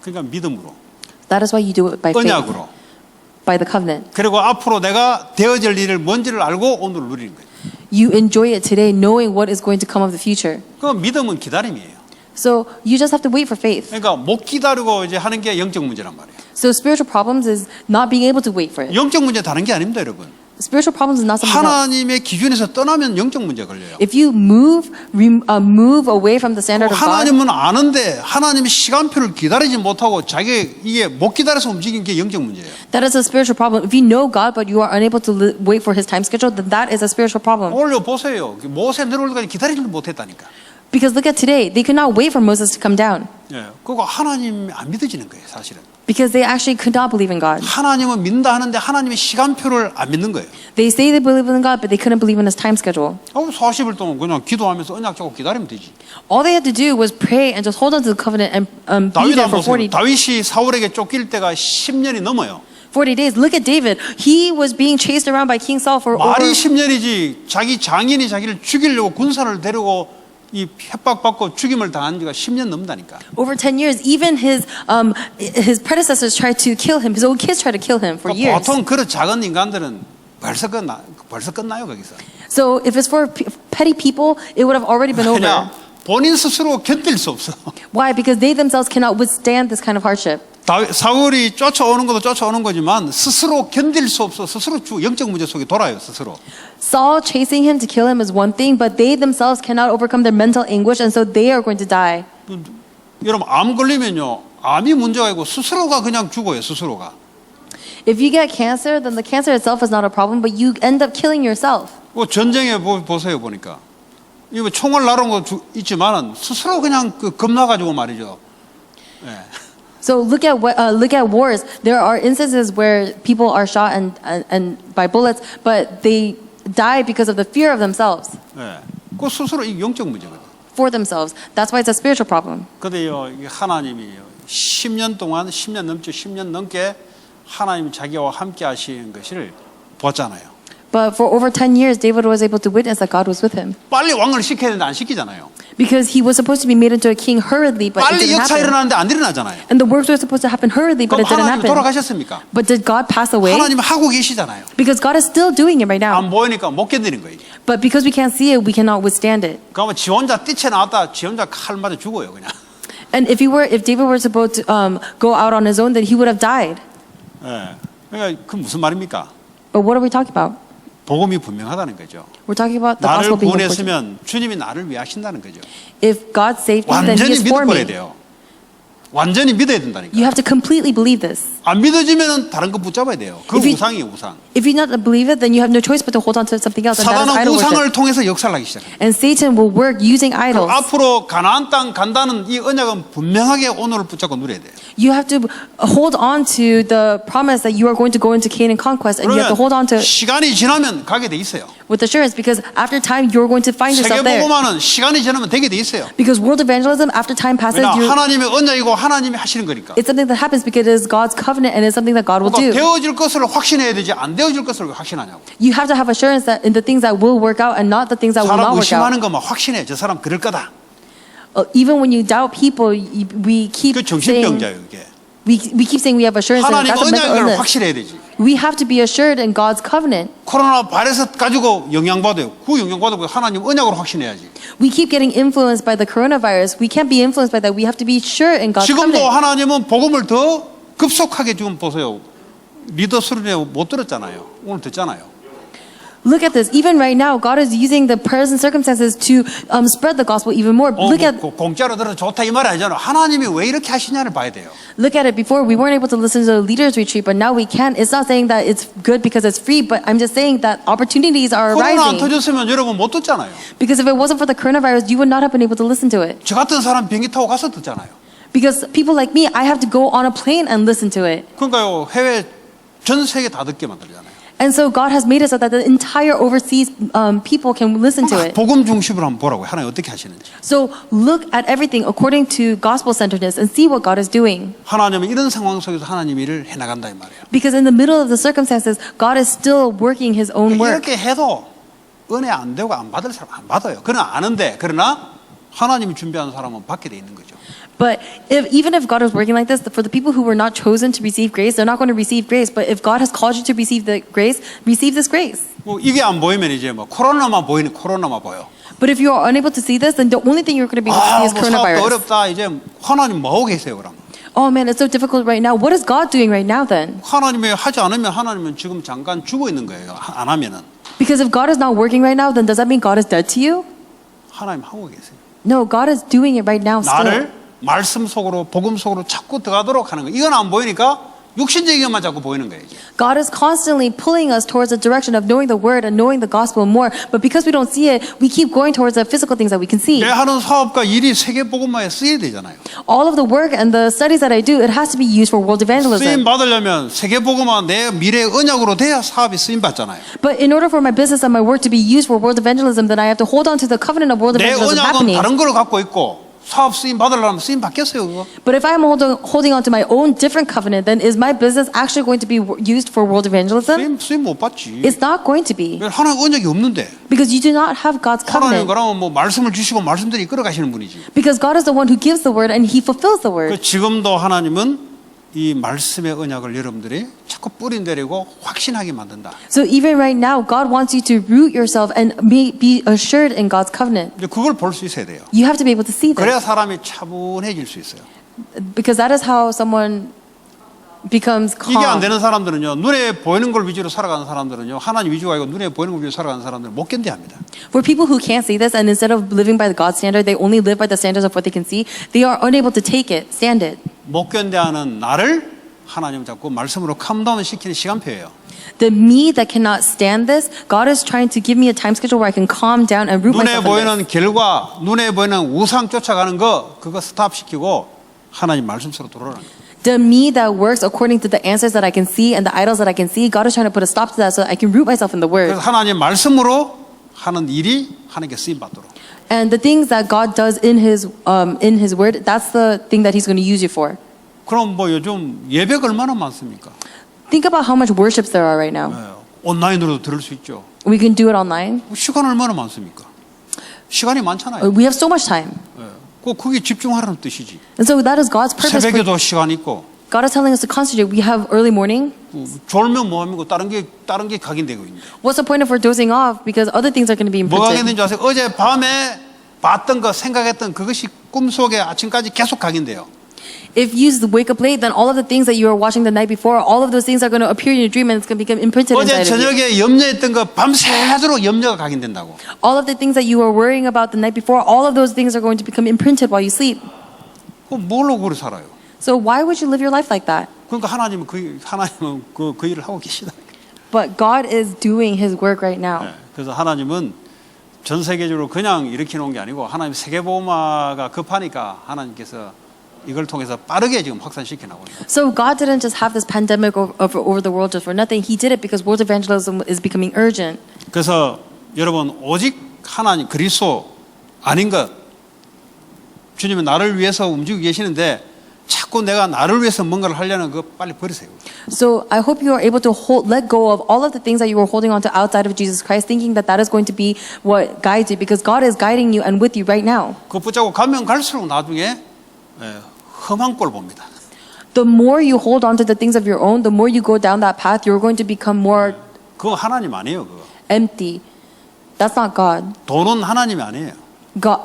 그러니까 믿음으로, That is why you do it by faith, 언약으로. by the covenant. 그리고 앞으로 내가 되어질 일을 뭔지를 알고 오늘 누리는 거예요. You enjoy it today knowing what is going to come of the future. 그 믿음은 기다림이에요. So you just have to wait for faith. 그러니까 못 기다리고 이제 하는 게 영적 문제란 말이에요. So spiritual problems is not being able to wait for it. 영적 문제 다른 게 아닙니다, 여러분. Spiritual problems is not something else. 하나님의 기준에서 떠나면 영적 문제 걸려요. If you move away from the standard of God, 하나님은 아는데 하나님의 시간표를 기다리지 못하고 자기 이게 못 기다려서 움직인 게 영적 문제예요. that is a spiritual problem. If you know God but you are unable to wait for His time schedule, then that is a spiritual problem. 오늘 보세요. 모세 내려올 때까지 기다리지도 못했다니까. Because look at today, they could not wait for Moses to come down 예, 그거 하나님 안 믿어지는 거예요, 사실은. because they actually could not believe in God. 하나님은 믿는다 하는데 하나님의 시간표를 안 믿는 거예요. They say they believe in God, but they couldn't believe in His time schedule. 40일 동안 그냥 기도하면서 언약 잡고 기다리면 되지. All they had to do was pray and just hold on to the covenant and be 다윗 there 안 for 보세요. 40 다윗이 사울에게 쫓길 때가 10년이 넘어요. 40 days. Look at David. He was being chased around by King Saul for over 말이 10년이지 자기 장인이 자기를 죽이려고 군사를 데리고 이 협박받고 죽임을 당한 지가 10년 넘다니까. over 10 years. Even his predecessors tried to kill him. His own kids tried to kill him for years. 보통 그런 작은 인간들은 벌써 끝나요 거기서. So if it's for petty people, it would have already been over. 그냥 본인 스스로 견딜 수 없어. Why? Because they themselves cannot withstand this kind of hardship. 사울이 쫓아오는 것도 쫓아오는 거지만 스스로 견딜 수 없어. 스스로 영적 문제 속에 돌아요. 스스로. Saul chasing him to kill him is one thing, but they themselves cannot overcome their mental anguish, and so they are going to die. 여러분 암 걸리면요. 암이 문제가 아니고 스스로가 그냥 죽어요. 스스로가. If you get cancer, then the cancer itself is not a problem, but you end up killing yourself. 전쟁에 보세요 보니까 이거 총을 나르는 거 있지만은 스스로 그냥 겁나가지고 말이죠. 예. So look at wars. There are instances where people are shot and by bullets, but they die because of the fear of themselves, 예. 그 스스로 이 영적 문제거든요. for themselves. That's why it's a spiritual problem. 근데요, 이게 하나님이 10년 동안 10년 넘게 하나님 자기와 함께 하시는 것을 보잖아요. But for over 10 years, David was able to witness that God was with him. 빨리 왕을 시켜야 되는데 안 시키잖아요. Because he was supposed to be made into a king hurriedly, but it 빨리 didn't 역사 happen. 일어나는데 안 일어나잖아요. And the works were supposed to happen hurriedly, but 그럼 it didn't 하나님 happen. 돌아가셨습니까? But did God pass away? 하나님 하고 계시잖아요. Because God is still doing it right now. 안 보이니까 못 견디는 거예요. But because we can't see it, we cannot withstand it. 그러면 지 혼자 뛰쳐나왔다 지 혼자 칼 맞아 죽어요 그냥. And if David were supposed to go out on his own, then he would have died. 예. 그러니까 그 무슨 말입니까? But what are we talking about? 복음이 분명하다는 거죠. We're talking about the 나를 gospel being important. 구원했으면 주님이 나를 위해 하신다는 거죠. If God saved me, then He 완전히 is for 믿어버려야 me. 돼요. 완전히 믿어야 된다니까. You have to completely believe this. 안 믿어지면 다른 거 붙잡아야 돼요. 그 If you- 우상이에요, 우상. If you not believe it, then you have no choice but to hold on to something else, and that is 사단은 idol 우상을 worship. 통해서 역사를 하기 시작해요. And Satan will work using idols. 앞으로 가나안 땅 간다는 이 언약은 분명하게 오늘을 붙잡고 누려야 돼요. You have to hold on to the promise that you are going to go into Canaan conquest, and you have to hold on to 그러면 시간이 지나면 가게 돼 있어요. with assurance, because after time you're going to find yourself there. 세계복음화는 시간이 지나면 되게 돼 있어요. Because world evangelism, after time passes, 왜냐 하나님의 언약이고 하나님이 하시는 거니까. it's something that happens because it is God's covenant and it's something that God will 그러니까 do. 되어질 것을 확신해야 되지 안 되어질 것을 왜 확신하냐고. You have to have assurance that in the things that will work out and not the things that will 사람 not work out. 의심하는 것만 확신해. 저 사람 그럴 거다. Even when you doubt people, we keep 그 saying 정신병자예요 이게. We keep saying we have assurance in it. 하나님 That's a mental 언약을 illness. 확실해야 되지. We have to be assured in God's covenant. 코로나 바이러스 가지고 영향받아요. 그 영향받고 하나님 언약으로 확신해야지. We keep getting influenced by the coronavirus. We can't be influenced by that. We have to be sure in God's 지금도 covenant. 하나님은 복음을 더 급속하게 지금 보세요. 리더 수련회 못 들었잖아요. 오늘 듣잖아요. Look at this. Even right now, God is using the present circumstances to spread the gospel even more. Look at 공짜로 들어서 좋다 이 말 아니잖아. 하나님이 왜 이렇게 하시냐를 봐야 돼요. Look at it. Before we weren't able to listen to the leaders retreat, but now we can. It's not saying that it's good because it's free, but I'm just saying that opportunities are 코로나 안 arising. 터졌으면 여러분 못 듣잖아요. Because if it wasn't for the coronavirus, you would not have been able to listen to it. 저 같은 사람 비행기 타고 가서 듣잖아요. Because people like me, I have to go on a plane and listen to it. 그러니까요 해외 전 세계 다 듣게 만들잖아요. And so God has made it so that the entire overseas people can listen to it. 복음 중심으로 한번 보라고요. 하나님 어떻게 하시는지. So look at everything according to gospel-centeredness and see what God is doing. 하나님은 이런 상황 속에서 하나님 일을 해나간다 이 말이에요. Because in the middle of the circumstances, God is still working His own work. 이렇게 해도 은혜 안 되고 안 받을 사람 안 받아요. 그러나 아는데 그러나 하나님이 준비한 사람은 받게 돼 있는 거죠. But even if God is working like this, for the people who were not chosen to receive grace, they're not going to receive grace. But if God has called you to receive the grace, receive this grace. 뭐 이게 안 보이면 이제 뭐 코로나만 보여. But if you are unable to see this, then the only thing you're going to be able to see is 뭐 사업도 coronavirus. 어렵다. 이제 하나님 뭐 하고 계세요, 그럼? Oh man, it's so difficult right now. What is God doing right now then? 하나님이 하지 않으면 하나님은 지금 잠깐 죽어 있는 거예요. 안 하면은 Because if God is not working right now, then does that mean God is dead to you? 하나님 하고 계세요. No, God is doing it right now still. 나를 말씀 속으로 복음 속으로 자꾸 들어가도록 하는 거. 이건 안 보이니까 육신적인 것만 자꾸 보이는 거예요. 이제. God is constantly pulling us towards the direction of knowing the word and knowing the gospel more. But because we don't see it, we keep going towards the physical things that we can see. 내 하는 사업과 일이 세계 복음화에 쓰여야 되잖아요. All of the work and the studies that I do, it has to be used for world 쓰임 evangelism. 받으려면 세계 복음화 내 미래의 언약으로 돼야 사업이 쓰임 받잖아요. But in order for my business and my work to be used for world evangelism, then I have to hold on to the covenant of world 내 evangelism 언약은 happening. 다른 걸 갖고 있고 사업 쓰임 받으려면 쓰임 받겠어요, 그거? But if I'm holding on to my own different covenant, then is my business actually going to be used for world evangelism? 쓰임 못 받지. It's not going to be. 하나님 언약이 없는데. Because you do not have God's 하나님 covenant. 그러면 뭐 말씀을 주시고 말씀대로 이끌어 가시는 분이지. Because God is the one who gives the word and He fulfills the 그 word. 지금도 하나님은 이 말씀의 언약을 여러분들이 자꾸 뿌린내리고 확신하게 만든다. So even right now, God wants you to root yourself and be assured in God's covenant. 이제 그걸 볼 수 있어야 돼요. You have to be able to see 그래야 this. 사람이 차분해질 수 있어요. Because that is how someone becomes 이게 안 calm. 되는 사람들은요, 눈에 보이는 걸 위주로 살아가는 사람들은요, 하나님 위주가 아니고 눈에 보이는 걸 위주로 살아가는 사람들은 못 견뎌합니다. For people who can't see this and instead of living by the God standard, they only live by the standards of what they can see, they are unable to take it, stand it. 못 견뎌하는 나를 하나님 자꾸 말씀으로 캄다운 시키는 시간표예요. The me that cannot stand this, God is trying to give me a time schedule where I can calm down and root 눈에 myself in 보이는 this. 결과, 눈에 보이는 우상 쫓아가는 거, 그거 스탑시키고 하나님 말씀 속으로 들어오라는 거예요. The me that works according to the answers that I can see and the idols that I can see, God is trying to put a stop to that so that I can root myself in the 그래서 word. 하나님 말씀으로 하는 일이 하나님께 쓰임 받도록. And the things that God does in His word, that's the thing that He's going to use you for. 그럼 뭐 요즘 예배가 얼마나 많습니까? Think about how much worships there are right now. 네, 온라인으로도 들을 수 있죠. We can do it online. 시간 얼마나 많습니까? 시간이 많잖아요. We have so much time. 네. 그게 집중하라는 뜻이지. And so that is God's purpose. For, 새벽에도 시간 있고 God is telling us to concentrate. We have early morning. 졸면 뭐합니까? 다른 게 각인되고 있는데. What's the point if we're dozing off? Because other things are going to be 뭐가 imprinted. 각인된지 아세요? 어제 밤에 봤던 거 생각했던 그것이 꿈속에 아침까지 계속 각인돼요. If you wake up late, then all of the things that you were watching the night before, all of those things are going to appear in your dream and it's going to become imprinted 어제 inside of you. 저녁에 염려했던 거 밤새도록 염려가 각인된다고. All of the things that you were worrying about the night before, all of those things are going to become imprinted while you sleep. 그럼 뭘로 그래 살아요? So why would you live your life like that? 그러니까 하나님은 그 일을 하고 계시다. But God is doing His work right now. 네, 그래서 하나님은 전 세계적으로 그냥 일으켜 놓은 게 아니고 하나님 세계보험화가 급하니까 하나님께서 이걸 통해서 빠르게 지금 확산시켜 나가고 있어요. So God didn't just have this pandemic over the world just for nothing. He did it because world evangelism is becoming urgent. 그래서 여러분 오직 하나님 그리스도 아닌 것 주님은 나를 위해서 움직이고 계시는데 자꾸 내가 나를 위해서 뭔가를 하려는 거 빨리 버리세요. So I hope you are able to let go of all of the things that you were holding on to outside of Jesus Christ, thinking that that is going to be what guides you, because God is guiding you and with you right now. 그 붙잡고 가면 갈수록 나중에 험한 꼴 봅니다. The more you hold on to the things of your own, the more you go down that path, you're going to become more 그거 하나님 아니에요. 그거. empty. That's not God. 돈은 하나님이 아니에요.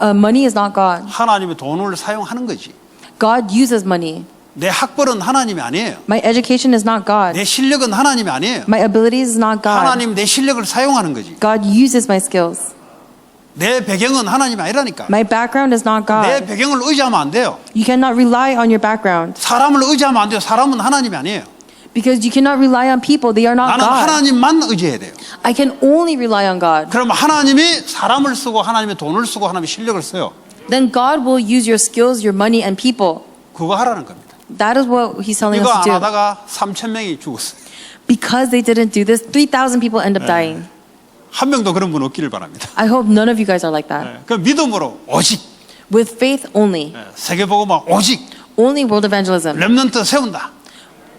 Money is not God. 하나님이 돈을 사용하는 거지. God uses money. 내 학벌은 하나님이 아니에요. My education is not God. 내 실력은 하나님이 아니에요. My abilities is not God. 하나님 내 실력을 사용하는 거지. God uses my skills. 내 배경은 하나님이 아니라니까. My background is not 내 God. 배경을 의지하면 안 돼요. You cannot rely on your background 사람을 의지하면 안 돼요. 사람은 하나님이 아니에요. because you cannot rely on people. They are not 나는 God. 하나님만 의지해야 돼요. I can only rely on God. 그럼 하나님이 사람을 쓰고 하나님이 돈을 쓰고 하나님이 실력을 써요. Then God will use your skills, your money, and people. 그거 하라는 겁니다. That is what He's telling 이거 us 안 to do. 하다가 3,000명이 죽었어요. Because they didn't do this, 3,000 people end up dying. 한 명도 그런 분 없기를 바랍니다. I hope none of you guys are like that. 그 믿음으로 오직 With faith only. 세계복음화 오직 Only world evangelism. 렘넌트 세운다.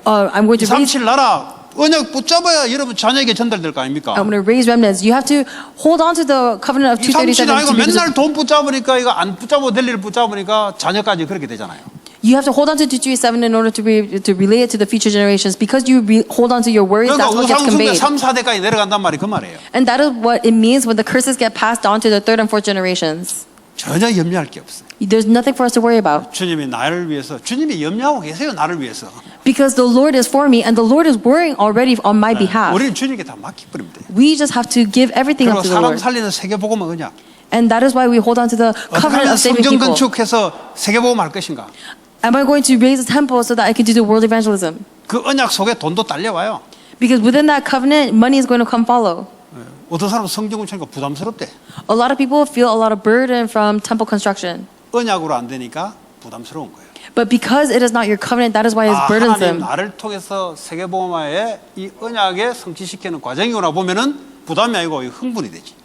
I'm going to raise 37 나라 언약 붙잡아야 여러분 자녀에게 전달될 거 아닙니까? I'm going to raise remnants. You have to hold on to the covenant of 37 237 아니고 to be 맨날 돈 붙잡으니까 이거 안 붙잡아도 될 일을 붙잡으니까 자녀까지 그렇게 되잖아요. You have to hold on to 237 in order to relay it to the future generations. Because you hold on to your worries, 그러니까 that's what gets 우상숭배 conveyed. 3, 4대까지 내려간단 말이 그 말이에요. And that is what it means when the curses get passed on to the third and fourth generations. 전혀 염려할 게 없어요. There's nothing for us to worry about. 주님이 나를 위해서 주님이 염려하고 계세요. 나를 위해서. Because the Lord is for me and the Lord is worrying already on my behalf. 우리는 주님께 다 맡기버리면 돼요. We just have to give everything 그리고 up to the 사람 Lord. 살리는 세계복음은 언약. And that is why we hold on to the 어떻게 covenant 하면 of saving 성전 people. 건축해서 세계복음 할 것인가? Am I going to raise a temple so that I can do the world evangelism? 그 언약 속에 돈도 딸려와요. Because within that covenant, money is going to come follow. 어떤 사람은 성전 건축하니까 부담스럽대. A lot of people feel a lot of burden from temple construction. 언약으로 안 되니까 부담스러운 거예요. But because it is not your covenant, that is why it's 하나님 burdensome. 나를 통해서 세계복음화에 이 언약에 성취시키는 과정이구나 보면은 부담이 아니고 흥분이 되지.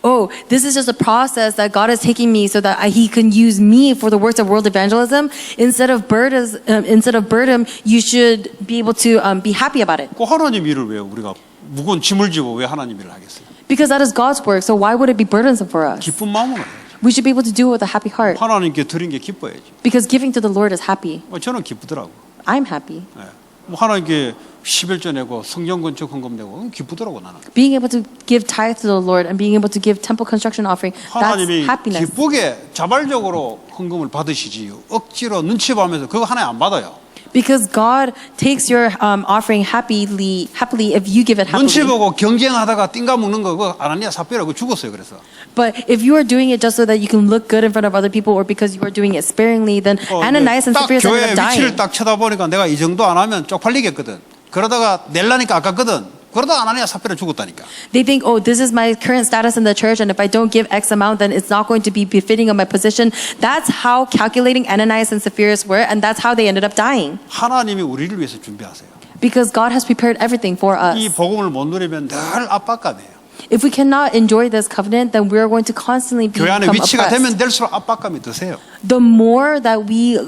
Oh, this is just a process that God is taking me so that He can use me for the works of world evangelism. Instead of burden, you should be able to be happy about it. 그 하나님 일을 왜 우리가 무거운 짐을 지고 왜 하나님 일을 하겠어요? Because that is God's work, so why would it be burdensome for us? 기쁜 마음으로 해야죠. We should be able to do it with a happy heart. 하나님께 드린 게 기뻐야지. Because giving to the Lord is happy. 저는 기쁘더라고. I'm happy. 예. 뭐 하나님께 11조 내고 성전 건축 헌금 내고 기쁘더라고 나는. Being able to give tithe to the Lord and being able to give temple construction offering, that's 하나님이 happiness. 기쁘게 자발적으로 헌금을 받으시지 억지로 눈치 보면서 그거 하나님 안 받아요. Because God takes your offering happily if you give it 눈치 happily. 보고 경쟁하다가 띵가 먹는 거 그거 아나니아 삽비라 그거 죽었어요. 그래서 But if you are doing it just so that you can look good in front of other people or because you are doing it sparingly, then Ananias and 딱 Sapphira ended 교회 up 위치를 dying. 딱 쳐다보니까 내가 이 정도 안 하면 쪽팔리겠거든. 그러다가 낼라니까 아깝거든. 그러다 아나니아 삽비라 죽었다니까. They think, oh, this is my current status in the church, and if I don't give X amount, then it's not going to be befitting of my position. That's how calculating Ananias and Sapphira were, and that's how they ended up dying. 하나님이 우리를 위해서 준비하세요. Because God has prepared everything for 이 us. 복음을 못 누리면 늘 압박감이에요. If we cannot enjoy this covenant, then we are going to constantly 교회 안에 become 위치가 되면 oppressed. 될수록 압박감이 드세요. The more that we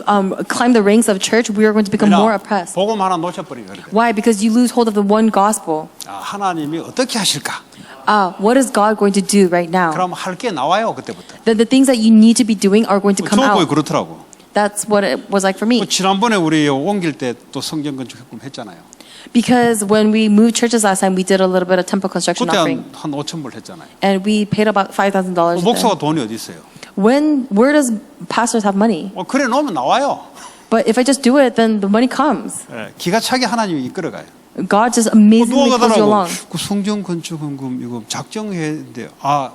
climb the ranks of church, we are going to become more oppressed. 복음 하나 놓쳐버리니까 그래. Why? Because you lose hold of the one gospel. 하나님이 어떻게 하실까? What is God going to do right now? 그럼 할 게 나와요 그때부터. Then the things that you need to be doing are going to come 저보고 out. 그렇더라고. That's what it was like for me. 지난번에 우리 옮길 때 또 성전 건축 헌금 했잖아요. Because when we moved churches last time, we did a little bit of temple construction 그때 offering. 한 5천 불 했잖아요. And we paid about $5,000. 목사가 돈이 어디 있어요? Where does pastors have money? 그래 놓으면 나와요. But if I just do it, then the money comes. 기가 차게 하나님이 이끌어가요. God just amazingly pulls you 누워가더라고. along. 그 성전 건축 헌금 이거 작정해야 돼요.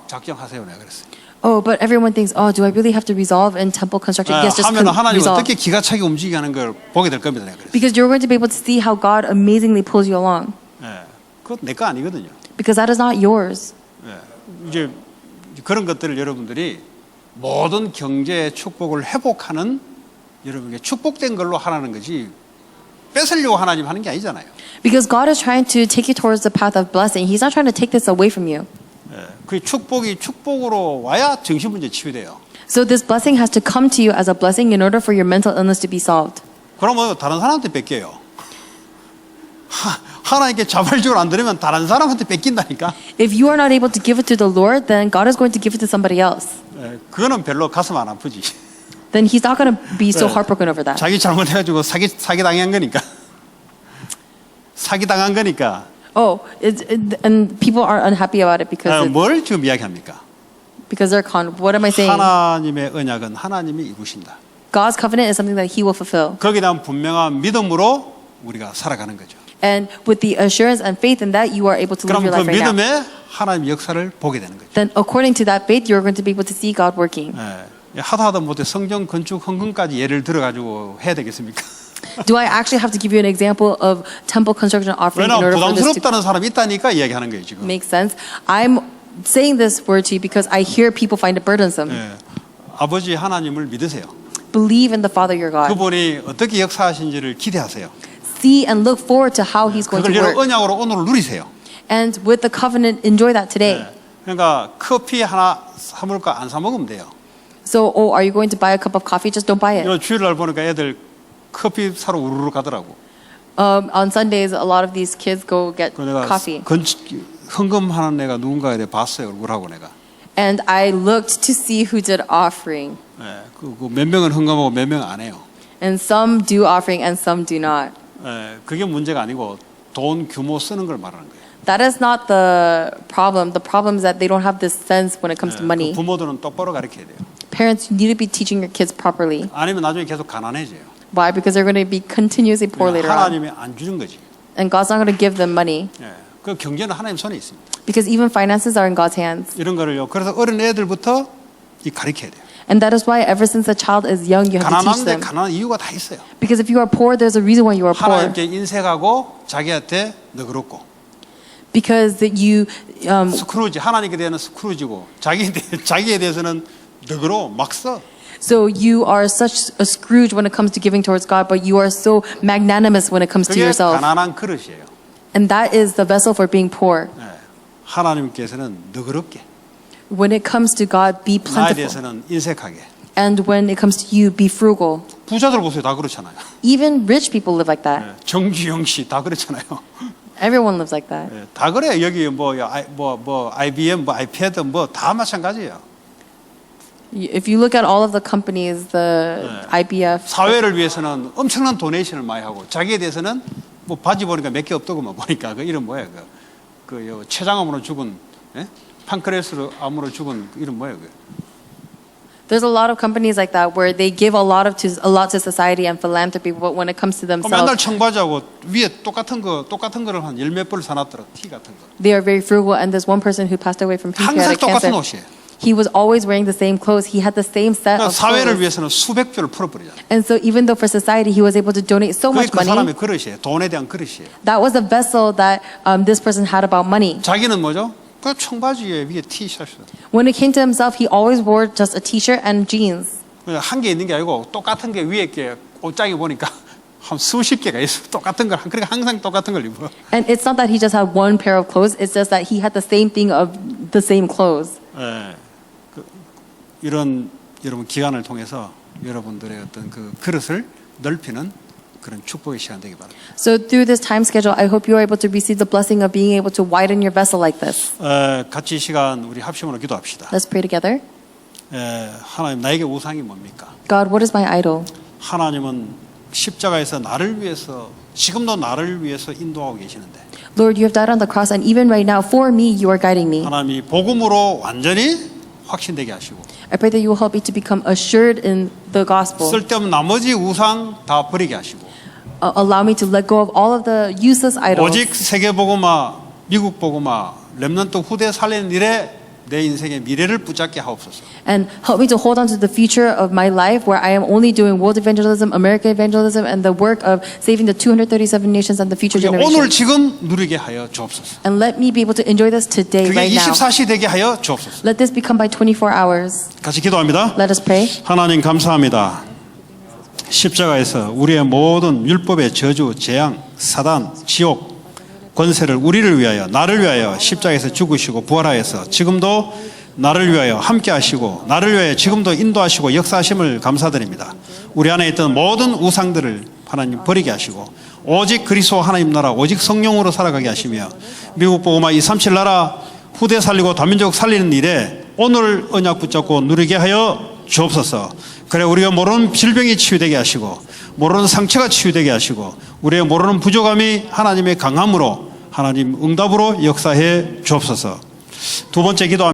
작정하세요. 내가 그랬어요. Oh, but everyone thinks, oh, do I really have to resolve in temple construction? Yes, just 하면 하나님 resolve. 어떻게 기가 차게 움직이게 하는 걸 보게 될 겁니다. 내가 그랬어요. Because you're going to be able to see how God amazingly pulls you along. 그건 내 거 아니거든요. Because that is not yours. 이제 그런 것들을 여러분들이 모든 경제의 축복을 회복하는 여러분에게 축복된 걸로 하라는 거지 뺏으려고 하나님 하는 게 아니잖아요. Because God is trying to take you towards the path of blessing. He's not trying to take this away from you. 그 축복이 축복으로 와야 정신 문제 치유돼요. So this blessing has to come to you as a blessing in order for your mental illness to be solved. 그러면 다른 사람한테 뺏겨요. 하나님께 자발적으로 안 드리면 다른 사람한테 뺏긴다니까. If you are not able to give it to the Lord, then God is going to give it to somebody else. 그거는 별로 가슴 안 아프지. then he's not going to be so heartbroken over that. 자기 잘못해가지고 사기 당한 거니까. 사기 당한 거니까. Oh, and people are unhappy about it because 뭘 지금 이야기합니까? they're con. What am I saying? 하나님의 언약은 하나님이 이루신다. God's covenant is something that He will fulfill, 거기에 대한 분명한 믿음으로 우리가 살아가는 거죠. and with the assurance and faith in that, you are able to live 그럼 your 그 life right now. 믿음에 하나님 역사를 보게 되는 거죠. Then, according to that faith, you're going to be able to see God working. 하다 못해 성전 건축 헌금까지 예를 들어가지고 해야 되겠습니까? Do I actually have to give you an example of temple construction offering in 왜냐하면 order for this to 부담스럽다는 사람이 있다니까 이야기하는 거예요 지금. make sense? I'm saying this word to you because I hear people find it burdensome. 아버지 하나님을 믿으세요. Believe in the Father your God. 그분이 어떻게 역사하신지를 기대하세요. See and look forward to how He's going 그걸 to work. 언약으로 오늘 누리세요. And with the covenant, enjoy that today. 그러니까 커피 하나 사 먹을까 안 사 먹으면 돼요. So, are you going to buy a cup of coffee? Just don't buy it. 요 주일날 보니까 애들 커피 사러 우르르 가더라고. On Sundays, a lot of these kids go get 그 내가 coffee. 헌금하는 애가 누군가에 대해 봤어요 얼굴하고 내가. And I looked to see who did offering. 몇 명은 헌금하고 몇 명은 안 해요. And some do offering and some do not. 그게 문제가 아니고 돈 규모 쓰는 걸 말하는 거예요. That is not the problem. The problem is that they don't have this sense when it comes to money. 그 부모들은 똑바로 가르쳐야 돼요. Parents, you need to be teaching your kids properly. 아니면 나중에 계속 가난해져요. Why? Because they're going to be continuously poor later on. 하나님이 안 주는 거지. And God's not going to give them money. 그 경제는 하나님 손에 있습니다. Because even finances are in God's hands. 이런 거를요. 그래서 어린 애들부터 가르쳐야 돼요. And that is why ever since a child is young, you have to teach 가난한데 them. 가난한 이유가 다 있어요. Because if you are poor, there's a reason why you are poor. 하나님께 인색하고 자기한테 너그럽고. Because you 스크루지 하나님께 대해서는 스크루지고 자기에 대해서는 너그러워 막 써. so you are such a Scrooge when it comes to giving towards God, but you are so magnanimous when it comes to 그게 yourself. 가난한 그릇이에요. And that is the vessel for being poor. 하나님께서는 너그럽게 When it comes to God, be 나에 plentiful. 대해서는 인색하게. And when it comes to you, be frugal. 부자들 보세요 다 그렇잖아요. Even rich people live like that. 정주영 씨 다 그렇잖아요. Everyone lives like that. 다 그래요. 여기 뭐 IBM, 뭐 아이패드 뭐 다 마찬가지예요. If you look at all of the companies, the IBF, 사회를 위해서는 엄청난 도네이션을 많이 하고 자기에 대해서는 뭐 바지 보니까 몇 개 없더구만 보니까 그 이름 뭐예요? 그 췌장암으로 죽은 판크레스 암으로 죽은 그 이름 뭐예요? there's a lot of companies like that where they give a lot to society and philanthropy, but when it comes to 맨날 themselves, 청바지하고 위에 똑같은 거를 한 10몇 벌 사놨더라 티 같은 거. they are very frugal. And there's one person who passed away from 항상 pancreatic 똑같은 cancer. 옷이에요. He was always wearing the same clothes. He had the same set 그러니까 of 사회를 clothes. 위해서는 수백 조를 풀어버리잖아요. And so even though for society he was able to donate so 그게 much 그 money, 사람의 그릇이에요. 돈에 대한 그릇이에요. that was a vessel that this person had about money. 자기는 뭐죠? 그 청바지에 위에 티셔츠. When it came to himself, he always wore just a t-shirt and jeans. 한 개 있는 게 아니고 똑같은 게 위에 게 옷장에 보니까 한 수십 개가 있어. 똑같은 걸. 그러니까 항상 똑같은 걸 입어. And it's not that he just had one pair of clothes, it's just that he had the same thing of the same clothes. 이런 여러분 기간을 통해서 여러분들의 어떤 그 그릇을 넓히는 그런 축복의 시간 되기 바랍니다. So through this time schedule, I hope you are able to receive the blessing of being able to widen your vessel like this. 같이 이 시간 우리 합심으로 기도합시다. Let's pray together. 하나님 나에게 우상이 뭡니까? God, what is my idol? 하나님은 십자가에서 나를 위해서 지금도 나를 위해서 인도하고 계시는데 Lord, you have died on the cross, and even right now, for me, you are guiding me. 하나님이 복음으로 완전히 확신되게 하시고 I pray that you will help me to become assured in the gospel. 쓸데없는 나머지 우상 다 버리게 하시고 Allow me to let go of all of the useless idols. 오직 세계 복음화, 미국 복음화, 렘넌트 후대 살리는 일에 내 인생의 미래를 붙잡게 하옵소서. And help me to hold on to the future of my life where I am only doing world evangelism, American evangelism, and the work of saving the 237 nations and the future 오늘 generations. 지금 누리게 하여 주옵소서. And let me be able to enjoy this today, 그게 right now. 24시 되게 하여 주옵소서. Let this become by 24 hours. 같이 기도합니다. Let us pray. 하나님 감사합니다. 십자가에서 우리의 모든 율법의 저주, 재앙, 사단, 지옥, 권세를 우리를 위하여 나를 위하여 십자가에서 죽으시고 부활하여서 지금도 나를 위하여 함께 하시고 나를 위하여 지금도 인도하시고 역사하심을 감사드립니다. 우리 안에 있던 모든 우상들을 하나님 버리게 하시고 오직 그리스도 하나님 나라 오직 성령으로 살아가게 하시며 미국 복음화 237 나라 후대 살리고 다민족 살리는 일에 오늘 언약 붙잡고 누리게 하여 주옵소서. 그래 우리가 모르는 질병이 치유되게 하시고 모르는 상처가 치유되게 하시고 우리의 모르는 부족함이 하나님의 강함으로 하나님 응답으로 역사해 주옵소서. 두 번째 기도합니다.